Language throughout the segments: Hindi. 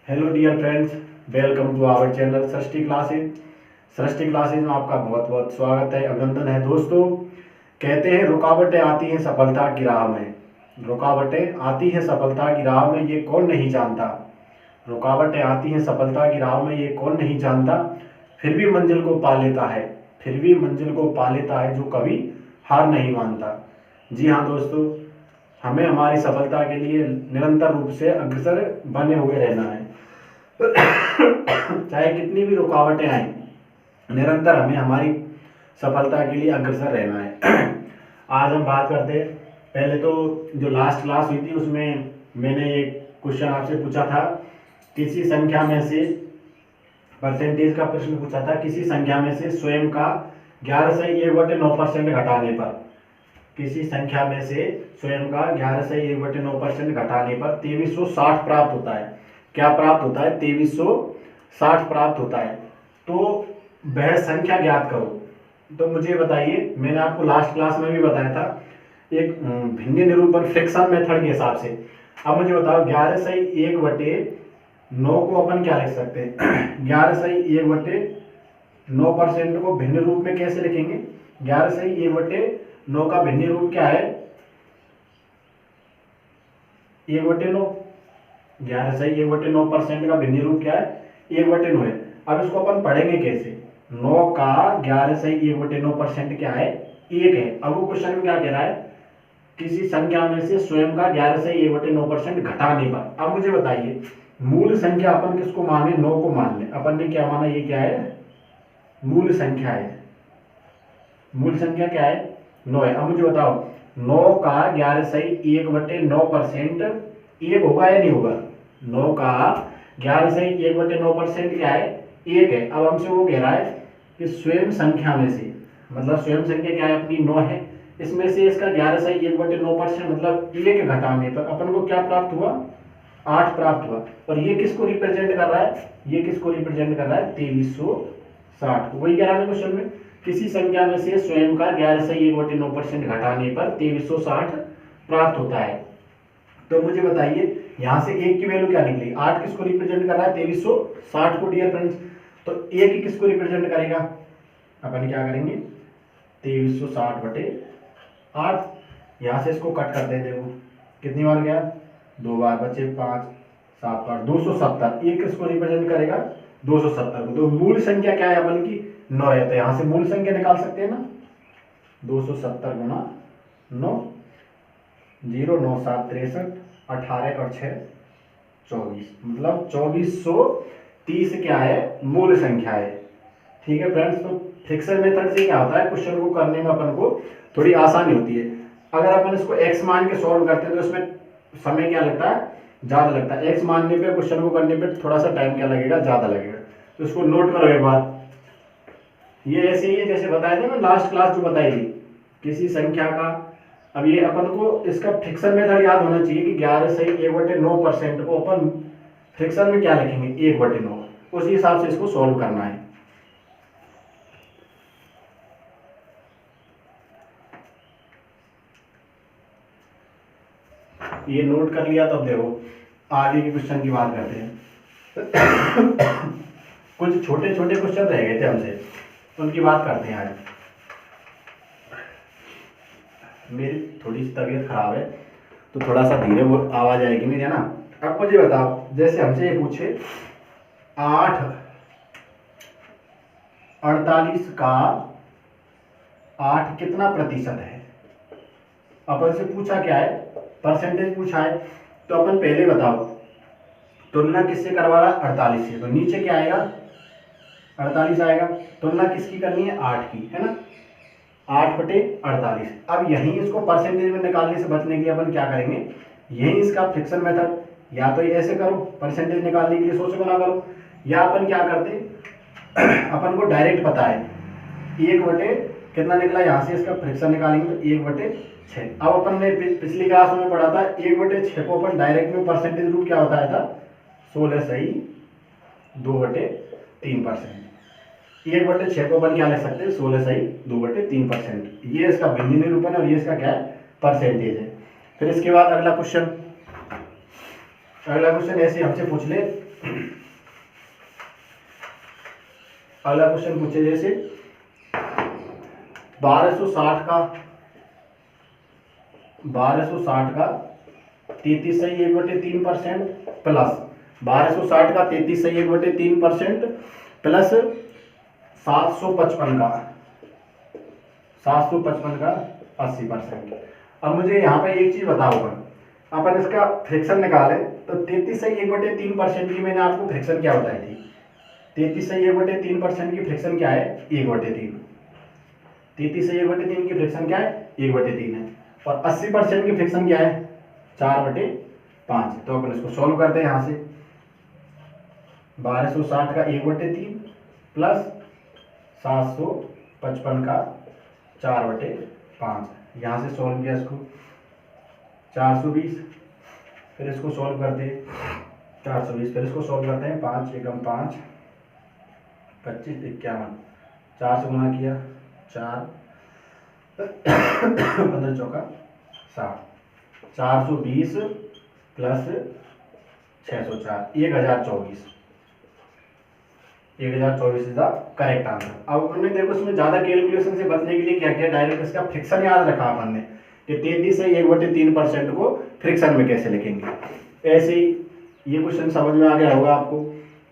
Hello dear friends, welcome to our channel Srishti classes. Srishti classes में आपका बहुत बहुत स्वागत है, अभिनंदन है। दोस्तों, कहते हैं रुकावटें आती हैं सफलता की राह में। रुकावटें आती हैं सफलता की राह में, ये कौन नहीं जानता। रुकावटें आती हैं सफलता की राह में, ये कौन नहीं जानता। फिर भी मंजिल को पा लेता है, फिर भी मंजिल को पा लेता है जो कभी हार नहीं मानता। जी हाँ दोस्तों, हमें हमारी सफलता के लिए निरंतर रूप से अग्रसर बने हुए रहना है। चाहे कितनी भी रुकावटें आए, निरंतर हमें हमारी सफलता के लिए अग्रसर रहना है। आज हम बात करते हैं, पहले तो जो लास्ट क्लास हुई थी उसमें मैंने एक क्वेश्चन आपसे पूछा था, किसी संख्या में से परसेंटेज का प्रश्न पूछा था। किसी संख्या में से स्वयं का 11/1/9% घटाने पर, किसी संख्या में से स्वयं का 11/1/9% घटाने पर 2360 प्राप्त होता है। क्या प्राप्त होता है? 2360 प्राप्त होता है। तो वह संख्या ज्ञात करो। तो मुझे बताइए, मैंने आपको लास्ट क्लास में भी बताया था एक भिन्न निरूपण फ्रिक्शन मेथड के हिसाब से। अब मुझे बताओ 11/1/9 को अपन क्या लिख सकते हैं? 11/1/9% को भिन्न रूप में कैसे लिखेंगे? 11/1/9 का भिन्न रूप क्या है? 1/9। 11/1/9% का भिन्न रूप क्या है? 1/9 है। अब इसको अपन पढ़ेंगे कैसे? 9 का 11/1/9% क्या है? 1 है। अब वो क्वेश्चन में क्या कह रहा है? किसी संख्या में से स्वयं का 11/1/9% घटाने पर। अब मुझे बताइए, मूल संख्या अपन किसको माने? 9 को मान ले। अपन ने क्या माना? ये क्या है? मूल संख्या है। मूल संख्या क्या है? 9 है। अब मुझे बताओ, 9 का 11/1/9% 1 होगा या नहीं होगा? 9 का 11/1/9% क्या है? 1 है। अब हमसे वो कह रहा है कि स्वयं संख्या में से, मतलब स्वयं संख्या क्या है अपनी? 9 है। इसमें से इसका 11/1/9% मतलब 1 घटाने पर अपन को क्या प्राप्त हुआ? 8 प्राप्त हुआ। और ये किसको रिप्रेजेंट कर रहा है? ये किसको रिप्रेजेंट कर रहा है? 2360 को। वही कह रहा है क्वेश्चन में, किसी संख्या में से स्वयं का 11/1/9% घटाने पर 2360 प्राप्त होता है। तो मुझे बताइए, यहां से 1 की वैल्यू क्या निकली? 8 किसको रिप्रेजेंट कर रहा है? 2360 को डियर फ्रेंड्स। तो 1 किसको रिप्रेजेंट करेगा? अपन क्या करेंगे? 2360/8। यहां से इसको कट करते हैं। देखो कितनी बार गया? 2 बार, बचे 5, 7 बार, 270। 1 किसको रिप्रेजेंट करेगा? 270 को। तो मूल संख्या क्या है अपन की? 9 है। तो यहां से मूल संख्या निकाल सकते हैं ना? 270 गुना 9, 0 9 7 63, 18 और 6 24, मतलब 2430 क्या है? मूल संख्या है। ठीक है फ्रेंड्स। तो फ्रिक्शन मेथड से क्या होता है, क्वेश्चन को करने में अपन को थोड़ी आसानी होती है। अगर अपन इसको x मान के सॉल्व करते हैं तो इसमें समय क्या लगता है? ज्यादा लगता है। x मानने पे, क्वेश्चन को करने पे थोड़ा सा टाइम क्या लगेगा? ज्यादा लगेगा। तो इसको नोट करो एक बार। ये ऐसे ही है जैसे बताया था मैं लास्ट क्लास जो बताई थी, किसी संख्या का। अब ये अपन को इसका फ्रिक्शन मेथड याद होना चाहिए कि 11/1/9% को अपन फ्रिक्शन में क्या लिखेंगे? 1/9। उसी हिसाब से इसको सॉल्व करना है। ये नोट कर लिया। तो अब देखो आगे के क्वेश्चन की बात करते हैं। कुछ छोटे छोटे क्वेश्चन रह गए थे हमसे, उनकी बात करते हैं आज। मेरी थोड़ी सी तबीयत खराब है तो थोड़ा सा धीरे आवाज आएगी मेरी, है ना? अब मुझे बताओ, जैसे हमसे ये पूछे 8/48 का 8 कितना प्रतिशत है? अपन से पूछा क्या है? परसेंटेज पूछा है। तो अपन पहले बताओ, तुलना किससे करवा रहा? 48 से। तो नीचे क्या आएगा? 48 आएगा। तुलना किसकी करनी है? 8 की, है ना? 8/48। अब यहीं इसको परसेंटेज में निकालने से बचने के लिए अपन क्या करेंगे? यहीं इसका फ्रिक्शन मेथड, या तो ये ऐसे करो, परसेंटेज निकालने के लिए सोचो ना करो, या अपन क्या करते, अपन को डायरेक्ट पता है 1 कितना निकला, यहाँ से इसका फ्रिक्शन निकालेंगे तो 1/6। अब अपन ने पिछली क्लास में पढ़ा था 1/6 को अपन डायरेक्ट में परसेंटेज रूप क्या बताया था? 16 सही 2/3%। 1/6 को अपन क्या लिख सकते हैं? 16 सही 2/3%। ये इसका भिन्न निरूपण है और ये इसका क्या है? परसेंटेज है। फिर इसके बाद अगला क्वेश्चन ऐसे हमसे पूछ ले अगला क्वेश्चन पूछे जैसे 1260 का 33/1/3% प्लस 1260 का 33/1/3% प्लस 755 का 80%। अब मुझे यहाँ पे एक चीज बताओ, अपन इसका फ्रैक्शन निकाले तो 33/1/3% की मैंने आपको फ्रैक्शन क्या बताई थी? 33/1/3% की फ्रैक्शन क्या है? 1/3। 33/1/3 की फ्रैक्शन क्या है? 1/3 है। और 80% की फ्रैक्शन क्या है? 4/5 है। तो अपन इसको सॉल्व करते हैं यहाँ से। 1260 का 1/3 प्लस 755 का 4/5। यहाँ से सॉल्व किया इसको 420, फिर इसको सॉल्व करते हैं 420, फिर इसको सॉल्व करते हैं 5 एकम 5 25 51, 4 से गुणा किया 4 15 चौका 60, 420 plus 604 1024 is the correct answer. अब हमने देखो इसमें ज्यादा कैलकुलेशन से बचने के लिए क्या किया, डायरेक्ट इसका फ्रिक्शन याद रखा अपन ने कि 33/1/3% को फ्रिक्शन में कैसे लिखेंगे। ऐसे ही ये क्वेश्चन समझ में आ गया होगा आपको,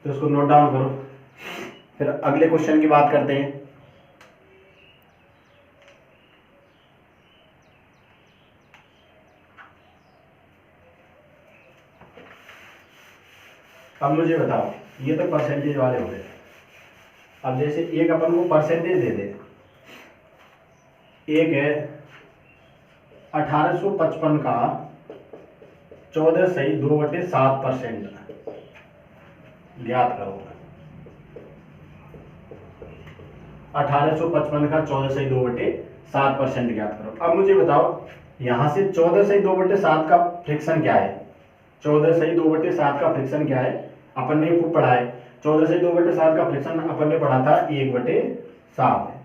तो इसको नोट डाउन करो। फिर अगले क्वेश्चन की बात करते हैं। अब मुझे बताओ, ये तो परसेंटेज वाले हो गए। अब जैसे एक अपन को परसेंटेज दे दे, एक है 1855 का 14.2/7% ज्ञात करो। 1855 का 14.2/7% ज्ञात करो। अब मुझे बताओ यहां से 14.2/7 का फ्रिक्शन क्या है? 14.2/7 का फ्रिक्शन क्या है? अपन ने पढ़ा है 14/2/7 का फ्रिक्शन अपन ने पढ़ा था 1/7 है।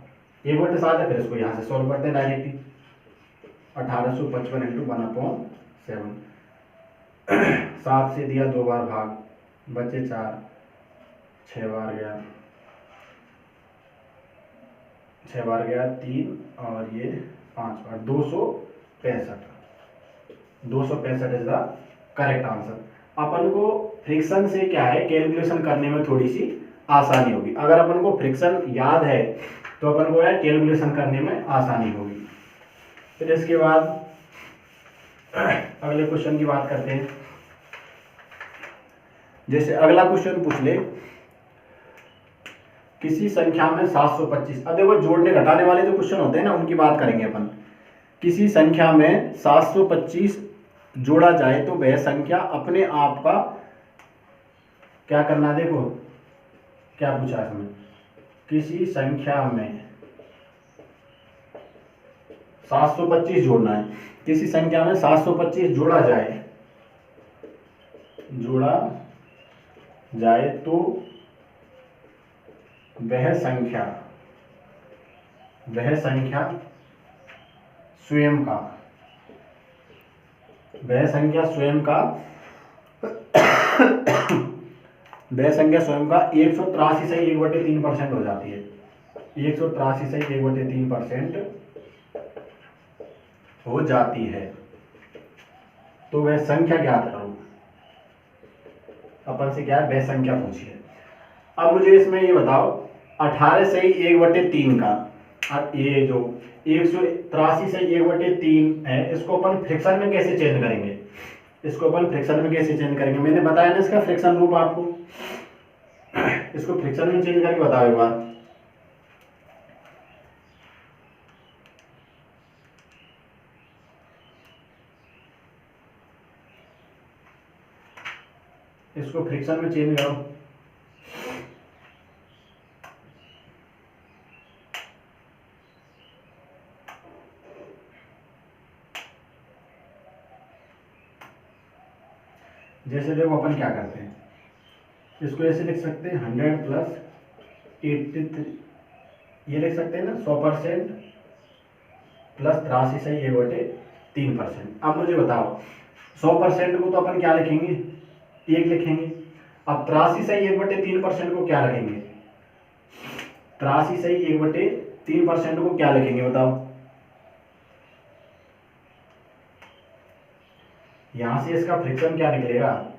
1/7 है, फिर इसको यहाँ से सॉल्व करते हैं डायरेक्टली। 1855 इंटू 1/7, 7 से दिया 2 बार भाग, बचे 4, 6 बार गया 3 और ये 5 बार 265। 265 इज द करेक्ट आंसर। अपन को फ्रिक्शन से क्या है, कैलकुलेशन करने में थोड़ी सी आसानी होगी। अगर अपन को फ्रिक्शन याद है तो अपन को है कैलकुलेशन करने में आसानी होगी। फिर इसके बाद अगले क्वेश्चन की बात करते हैं। जैसे अगला क्वेश्चन पूछ ले, किसी संख्या में 725, अब देखो जोड़ने घटाने वाले जो क्वेश्चन होते हैं ना उनकी बात करेंगे अपन। किसी संख्या में 725 जोड़ा जाए तो वह संख्या अपने आप का क्या करना, देखो क्या पूछा है हमें। किसी संख्या में 725 जोड़ना है, किसी संख्या में 725 जोड़ा जाए तो वह संख्या स्वयं का वह संख्या स्वयं का 183.1/3% हो जाती है। 183.1/3% हो जाती है। तो वह संख्या ज्ञात करो। अपन से क्या है, वह संख्या पूछी है। अब मुझे इसमें ये बताओ 18/1/3 का, अब ये जो 183/1/3 है इसको अपन फ्रैक्शन में कैसे चेंज करेंगे? मैंने बताया ना इसका फ्रैक्शन रूप आपको। इसको फ्रैक्शन में चेंज करके बताओ एक बार। इसको फ्रैक्शन में चेंज करो। जैसे देखो अपन क्या करते हैं, इसको ऐसे लिख सकते हैं 100 प्लस 83, ये लिख सकते हैं ना 100% प्लस 83/1/3%। अब मुझे बताओ 100% को तो अपन क्या लिखेंगे, 1 लिखेंगे, अब 83/3% को क्या रखेंगे, 83/3% को क्या लिखेंगे बताओ। यहां से इसका फ्रिक्शन क्या निकलेगा,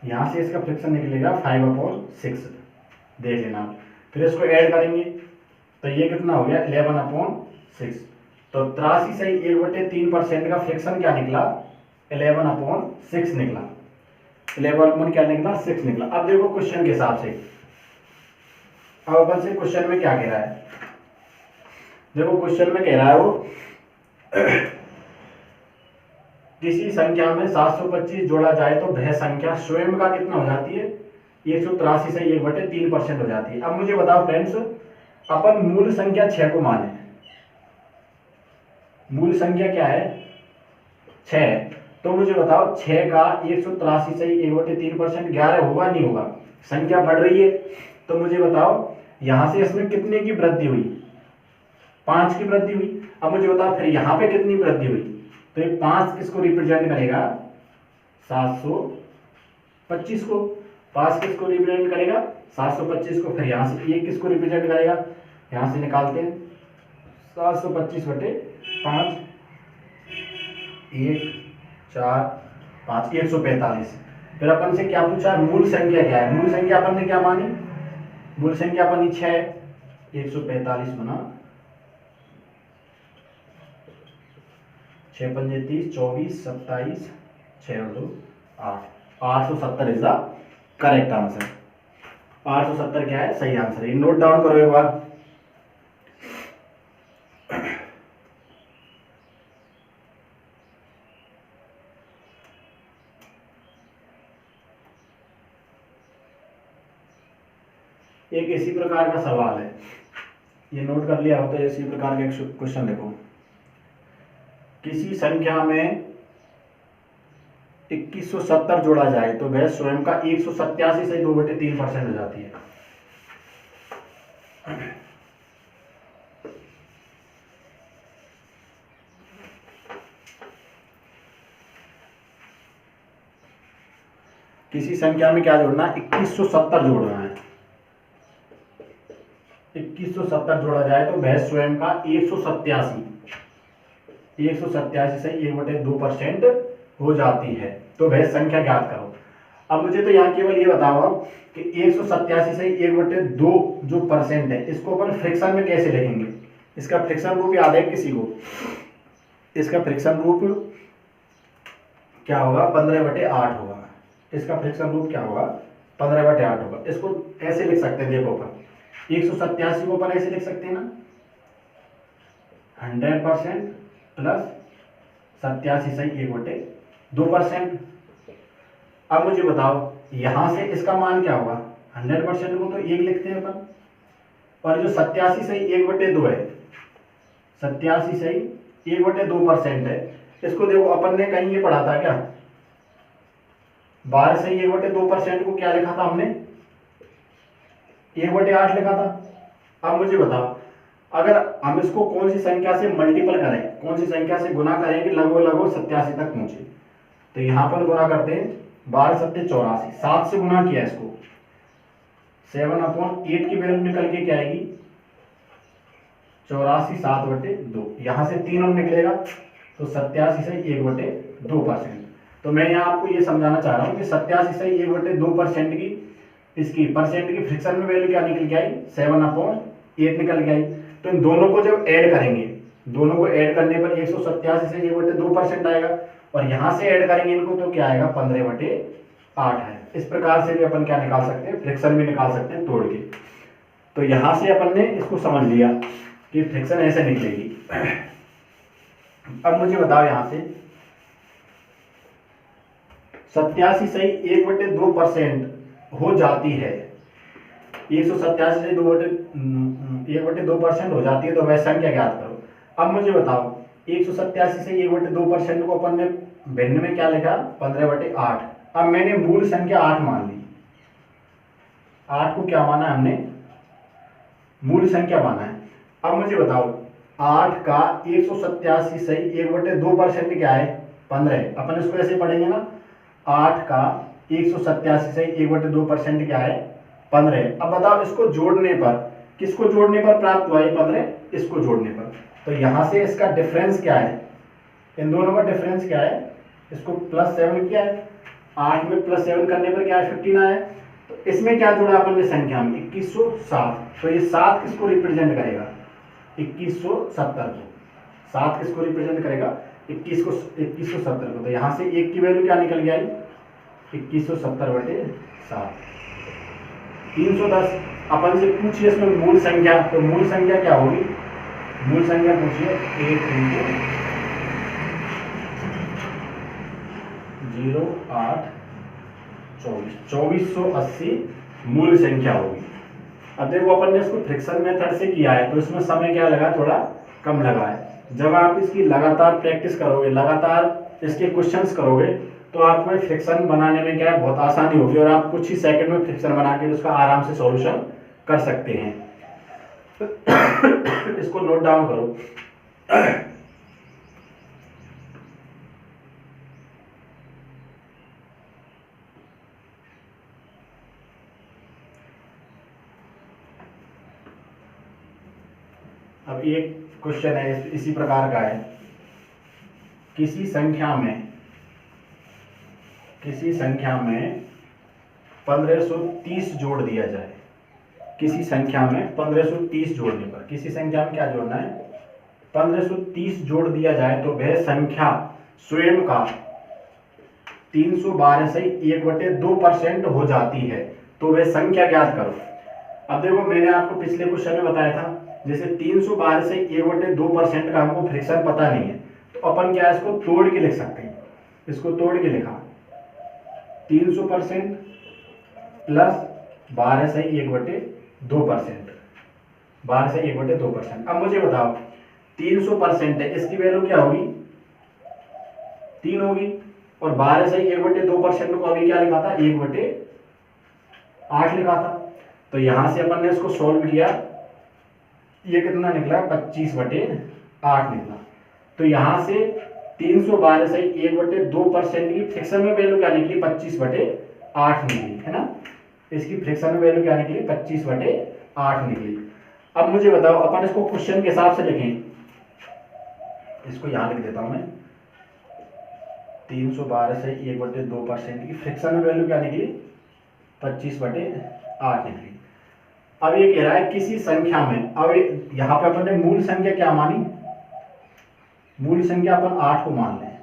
यहां से इसका फ्रिक्शन निकलेगा 5/6, देख लेना। फिर इसको ऐड करेंगे तो ये कितना हो गया 11/6। तो 83/3% का फ्रिक्शन क्या निकला 11/6 निकला, 11 क्या निकला 6 निकला। अब देखो क्वेश्चन के हिसाब से, अब अपन से क्वेश्चन में क्या कह रहा है, देखो क्वेश्चन में कह रहा है वो किसी संख्या में 725 जोड़ा जाए तो वह संख्या स्वयं का कितना हो जाती है 183 से 1/3% हो जाती है। अब मुझे बताओ फ्रेंड्स, अपन मूल संख्या 6 को माने, मूल संख्या क्या है 6, तो मुझे बताओ 6 का 183 से 1/3% 11 होगा नहीं होगा, संख्या बढ़ रही है। तो मुझे बताओ यहां से इसमें कितने की वृद्धि हुई, 5 की वृद्धि हुई। अब मुझे बताओ फिर यहां पे कितनी वृद्धि हुई, तो ये 5 किसको रिप्रेजेंट करेगा 725 को, 5 किसको रिप्रेजेंट करेगा 725 को। फिर यहां से 1 किसको रिप्रेजेंट करेगा, यहां से निकालते हैं 725/5, 1 4 5 145। फिर अपन से क्या पूछा मूल संख्या क्या है, मूल संख्या अपन ने क्या मानी, मूल संख्या अपन 6, 145 बना 6 पंजे 30, 24 27, 6 और 2 8, 870 इज द करेक्ट आंसर। 870 क्या है सही आंसर, ये नोट डाउन करो एक बार। एक इसी प्रकार का सवाल है, ये नोट कर लिया हो तो इसी प्रकार का एक क्वेश्चन देखो। किसी संख्या में 2170 जोड़ा जाए तो वह स्वयं का 187 से 2/3% हो जाती है। किसी संख्या में क्या जोड़ना है 2170 जोड़ना है, 2170 जोड़ा जाए तो वह स्वयं का 187 से 1/2% हो जाती है, तो वह संख्या ज्ञात करो। अब मुझे तो यहाँ केवल ये बताओ कि 187 से 1/2 जो परसेंट है इसको अपन फ्रिक्शन में कैसे लिखेंगे, इसका फ्रिक्शन रूप याद है किसी को, इसका फ्रिक्शन रूप क्या होगा 15/8 होगा, इसका फ्रिक्शन रूप क्या होगा 15/8 होगा। इसको ऐसे लिख सकते हैं, देखो अपन 187 को अपन ऐसे लिख सकते हैं ना 100% प्लस 87 से 1/2%। अब मुझे बताओ यहां से इसका मान क्या होगा 100% को तो 1 लिखते हैं अपन, और जो 87 से 1/2 है 87 से 1/2% है, इसको देखो अपन ने कहीं ये पढ़ा था क्या 12 से 1/2% को क्या लिखा था हमने 1/8 लिखा था। अब मुझे बताओ अगर हम इसको कौन सी संख्या से मल्टीपल करें, कौन सी संख्या से गुना करें कि लगभग 87 तक पहुंचे, तो यहां पर गुना करते हैं 12 7 84, 7 से गुना किया इसको 7/8 की वैल्यू निकल के क्या आएगी 84 7/2, यहां से 3 और निकलेगा तो 87 से 1/2%। तो मैं यहाँ आपको ये समझाना चाह रहा हूँ कि 87 से 1/2% की इसकी परसेंट की फ्रिक्शन में वैल्यू क्या निकल के आई 7/8 निकल के आई। तो इन दोनों को जब ऐड करेंगे, दोनों को ऐड करने पर 187 से 1/2% आएगा, और यहां से ऐड करेंगे इनको तो क्या आएगा 15/8 है। इस प्रकार से भी अपन क्या निकाल सकते हैं फ्रिक्शन भी निकाल सकते हैं तोड़ के। तो यहां से अपन ने इसको समझ लिया कि फ्रिक्शन ऐसे निकलेगी। अब मुझे बताओ यहां से 87 से 1/2% हो जाती है, 187 से 1/2% हो जाती है, तो वह संख्या ज्ञात करो। अब मुझे बताओ 187 से 1/2% को अपन ने भिन्न में क्या लिखा 15/8। अब मैंने मूल संख्या 8 मान ली, 8 को क्या माना है हमने मूल संख्या माना है। अब मुझे बताओ 8 का 187 सही 1/2% क्या है 15। अपन इसको ऐसे पढ़ेंगे ना, 8 का 187 सही 1/2% क्या है 15। अब बताओ इसको जोड़ने पर, किसको जोड़ने पर प्राप्त हुआ ये 15, इसको जोड़ने पर। तो यहां से इसका डिफरेंस क्या है, इन दोनों का डिफरेंस क्या है, इसको +7 किया है, 8 में +7 करने पर क्या है 15 आया। तो इसमें क्या जोड़ा अपन ने संख्या में 2107। तो ये 7 किसको रिप्रेजेंट करेगा 2170 को। 7 किसको रिप्रेजेंट करेगा 2170 को। तो यहाँ से 1 की वैल्यू क्या निकल गया 2170/7। 310 अपन से पूछिए इसमें मूल संख्या, तो मूल संख्या क्या होगी, मूल संख्या पूछिए 8 × 0 8 2480 मूल संख्या होगी। अब देखो अपन ने इसको फ्रिक्शन मेथड से किया है तो इसमें समय क्या लगा, थोड़ा कम लगा है। जब आप इसकी लगातार प्रैक्टिस करोगे, लगातार इसके क्वेश्चंस करोगे, तो आपको फ्रिक्शन बनाने में क्या है बहुत आसानी होगी और आप कुछ ही सेकंड में फ्रिक्शन बना के उसका आराम से सॉल्यूशन कर सकते हैं। इसको नोट डाउन करो। अब एक क्वेश्चन है इसी प्रकार का है, किसी संख्या में 1530 जोड़ दिया जाए। किसी संख्या में 1530 जोड़ने पर, किसी संख्या में क्या जोड़ना है 1530 जोड़ दिया जाए तो वह संख्या स्वयं का 312 से 1/2% हो जाती है। तो वह संख्या ज्ञात करो। अब देखो मैंने आपको पिछले क्वेश्चन में बताया था, जैसे 312 से 1/2% का हमको फ्रैक्शन पता नहीं है, तो अपन क्या इसको तोड़ के लिख सकते हैं। इसको तोड़ के लिखा 300% प्लस 12 से 1/2%, 12 से 1/2%। अब मुझे बताओ 300% है, इसकी वैल्यू क्या होगी 3 होगी, और 12 से 1/2% को अभी क्या लिखा था 1/8 लिखा था। तो यहां से अपन ने इसको सॉल्व किया, ये कितना निकला 25/8 निकला। तो यहां से 312 से 1/2% की फ्रैक्शन में वैल्यू क्या निकली 25/8 निकली है ना। इसकी फ्रैक्शन में वैल्यू क्या निकली 25/8 निकली। अब मुझे बताओ अपन इसको क्वेश्चन के हिसाब से लिखें, इसको यहां लिख देता हूं मैं, 312 से 1/2% की फ्रैक्शन में वैल्यू क्या निकली 25/8 निकली। अब ये कह रहा है किसी संख्या में, अब यहां पे अपन ने मूल संख्या क्या मानी, मूल संख्या अपन 8 को मान लें।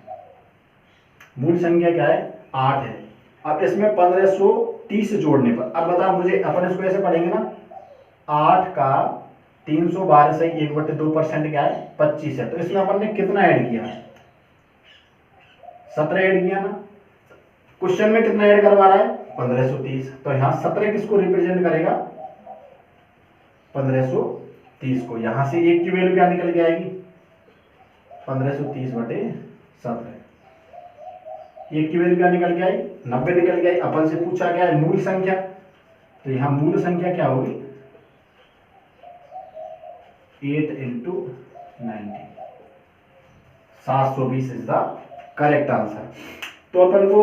मूल संख्या क्या है 8 है। अब इसमें 1530 जोड़ने पर, अब बताओ मुझे, अपन इसको ऐसे पढ़ेंगे ना, 8 का 312 से 1/2% क्या है 25 है। तो इसमें अपन ने कितना ऐड किया 17 ऐड किया ना। क्वेश्चन में कितना ऐड करवा रहा है 1530। तो यहाँ 17 किसको रिप्रेजेंट करेगा 1530 को। यहां से 1 की वैल्यू क्या निकल के आएगी 1530/17। 1 की वैल्यू क्या निकल के आई 90 निकल के आई। अपन से पूछा क्या है मूल संख्या, तो यहां मूल संख्या क्या होगी 8 × 90, 720 इज द करेक्ट आंसर। तो अपन को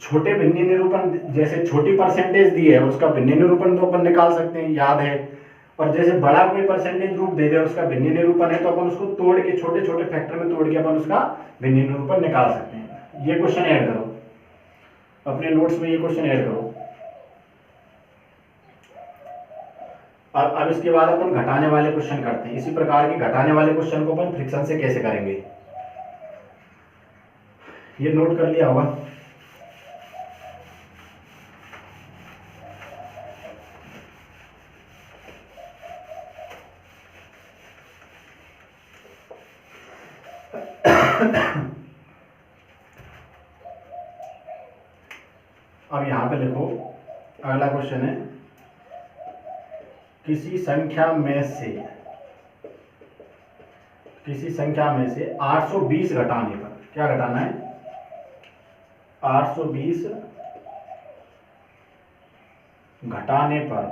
छोटे भिन्नी निरूपण, जैसे छोटी परसेंटेज दी है उसका भिन्नी निरूपण तो अपन निकाल सकते हैं, याद है। और जैसे बड़ा कोई परसेंटेज रूप दे दे उसका भिन्नी निरूपण है, तो अपन उसको तोड़ के छोटे छोटे फैक्टर में तोड़ के अपन उसका भिन्नी निरूपण निकाल सकते हैं। ये क्वेश्चन ऐड करो अपने नोट्स में, ये क्वेश्चन ऐड करो। अब इसके बाद अपन घटाने वाले क्वेश्चन करते हैं। इसी प्रकार के घटाने वाले क्वेश्चन को अपन फ्रिक्शन से कैसे करेंगे, ये नोट कर लिया होगा। अब यहां पे लिखो, अगला क्वेश्चन है किसी संख्या में से 820 घटाने पर, क्या घटाना है 820 घटाने पर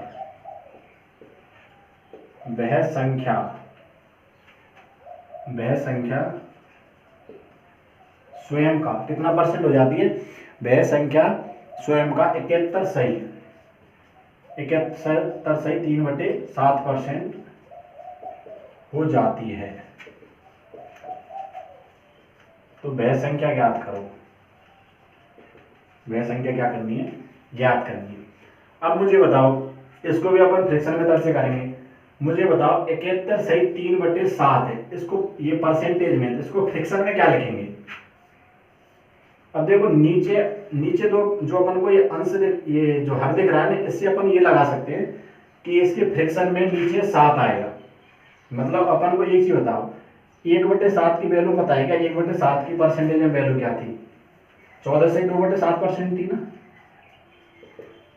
वह संख्या वह संख्या स्वयं का कितना परसेंट हो जाती है, वह संख्या स्वयं का 71 सही 3/7% हो जाती है। तो वह संख्या ज्ञात करो, वह संख्या क्या करनी है, ज्ञात करनी है। अब मुझे बताओ, इसको भी अपन फ्रैक्शन मेथड से करेंगे। मुझे बताओ 71 सही 3/7 है, इसको ये परसेंटेज में, इसको फ्रैक्शन में क्या लिखेंगे। अब देखो नीचे दो जो अपन को ये अंश ये जो हर दिख रहा है ना, इससे अपन ये लगा सकते हैं कि इसके फ्रैक्शन में नीचे 7 आएगा। मतलब अपन को एक चीज बताओ, 1/7 की वैल्यू पता है क्या, 1/7 की परसेंटेज में वैल्यू क्या थी, 14 से 2/7% थी ना,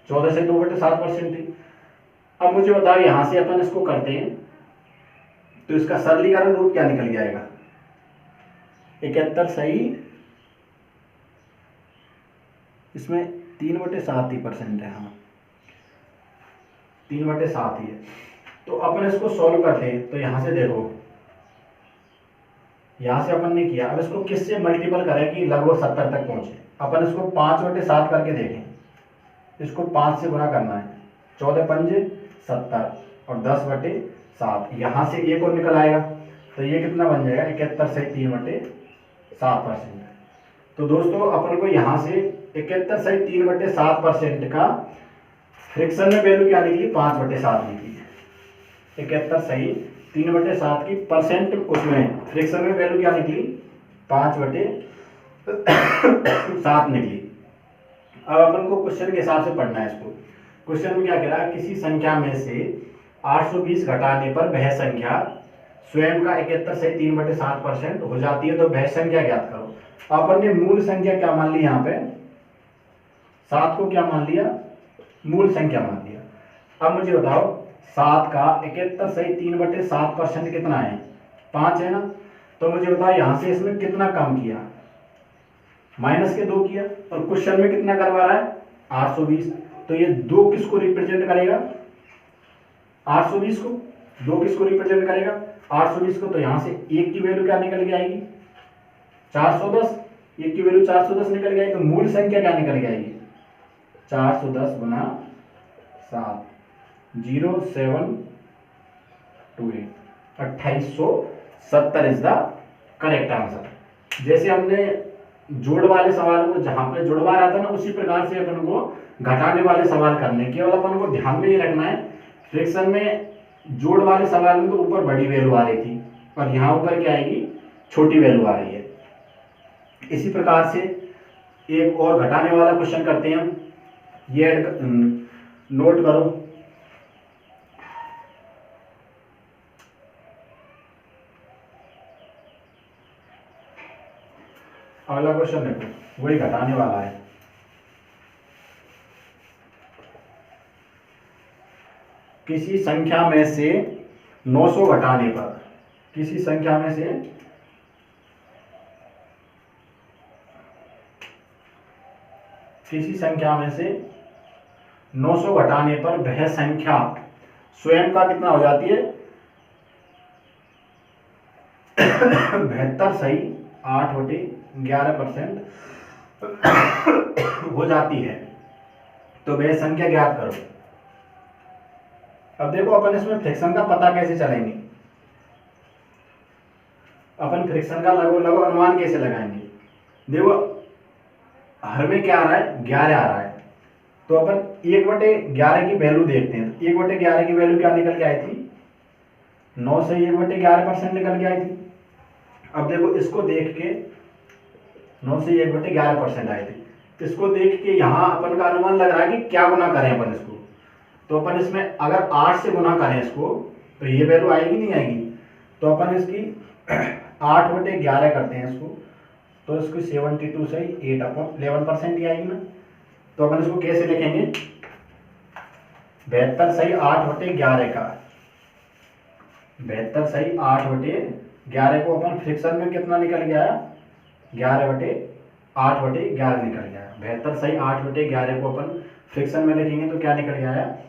14 से 2/7% थी। अब मुझे बताओ यहां से अपन इसको करते हैं तो इसका सरलीकरण रूप क्या निकल जाएगा, 71 सही, इसमें 3/7 ही परसेंट है, हाँ 3/7 ही है। तो अपन इसको सॉल्व करते हैं तो यहां से देखो, यहां से अपन ने किया, अब इसको किससे मल्टीपल करें कि लगभग 70 तक पहुंचे। अपन इसको 5/7 करके देखें, इसको 5 से गुणा करना है, 14 पंजे 70 और 10/7, यहां से एक और निकल आएगा तो ये कितना बन जाएगा, 71 से 3/7%। तो दोस्तों अपन को यहां से 71 से 3/7% का फ्रैक्शन में वैल्यू क्या निकली, 5/7 निकली। 71 सही 3/7 की परसेंट उसमें फ्रैक्शन में वैल्यू क्या निकली, 5/7 निकली। अब अपन को क्वेश्चन के हिसाब से पढ़ना है इसको। क्वेश्चन में क्या कह रहा है, किसी संख्या में से 820 घटाने पर वह संख्या स्वयं का 71 से 3/7% हो जाती है, तो वह संख्या ज्ञात करो। अपन ने मूल संख्या क्या मान ली, यहाँ पे 7 को क्या मान लिया, मूल संख्या मान लिया। अब मुझे बताओ 7 का 71 से 3/7% कितना है, 5 है ना। तो मुझे बताओ यहां से इसमें कितना कम किया, -2 किया, और क्वेश्चन में कितना करवा रहा है, 820। तो ये 2 किसको रिप्रेजेंट करेगा, 820 को, 2 किसको रिप्रेजेंट करेगा, 820 को। तो यहां से 1 की वैल्यू क्या निकल के आएगी, 410, 1 की वैल्यू 410 निकल गई। तो मूल संख्या क्या निकल के आएगी, 410 गुना 7, 0728, 2870 इज द करेक्ट आंसर। जैसे हमने जोड़ वाले सवालों को जहां पे जुड़वा रहा था ना, उसी प्रकार से अपन को घटाने वाले सवाल करने, केवल अपन को ध्यान में ये रखना है, फ्रैक्शन में जोड़ वाले सवाल में तो ऊपर बड़ी वैल्यू आ रही थी और यहाँ ऊपर क्या आएगी, छोटी वैल्यू आ रही है। इसी प्रकार से एक और घटाने वाला क्वेश्चन करते हैं हम, ये नोट करो। अगला क्वेश्चन देखो, वही घटाने वाला है। किसी संख्या में से 900 घटाने पर, किसी संख्या में से 900 घटाने पर वह संख्या स्वयं का कितना हो जाती है, 72 सही 8/11% हो जाती है, तो वह संख्या ज्ञात करो। अब देखो अपन इसमें फ्रैक्शन का पता कैसे चलेंगे, अपन फ्रैक्शन का लगभग अनुमान कैसे लगाएंगे। देखो हर में क्या आ रहा है, 11 आ रहा है, तो अपन 1/11 की वैल्यू देखते हैं। 1/11 की वैल्यू क्या निकल के आई थी, 9 से 1/11% निकल के आई थी। अब देखो इसको देख के 9 से 1/11% आई थी, इसको देख के यहाँ अपन का अनुमान लग रहा है कि क्या गुना करें अपन इसको। तो अपन इसमें अगर 8 से गुना करें इसको, तो ये वैल्यू आएगी नहीं आएगी, तो अपन इसकी 8/11 करते हैं इसको, तो इसकी 72 से 8/11% ही आएगी ना। तो अपन इसको कैसे लिखेंगे, 72 सही 8/11 का, 72 सही 8/11 को अपन फ्रैक्शन में कितना निकल गया, 8/11 निकल गया। 72 सही 8/11 को अपन फ्रैक्शन में लिखेंगे तो क्या निकल गया है,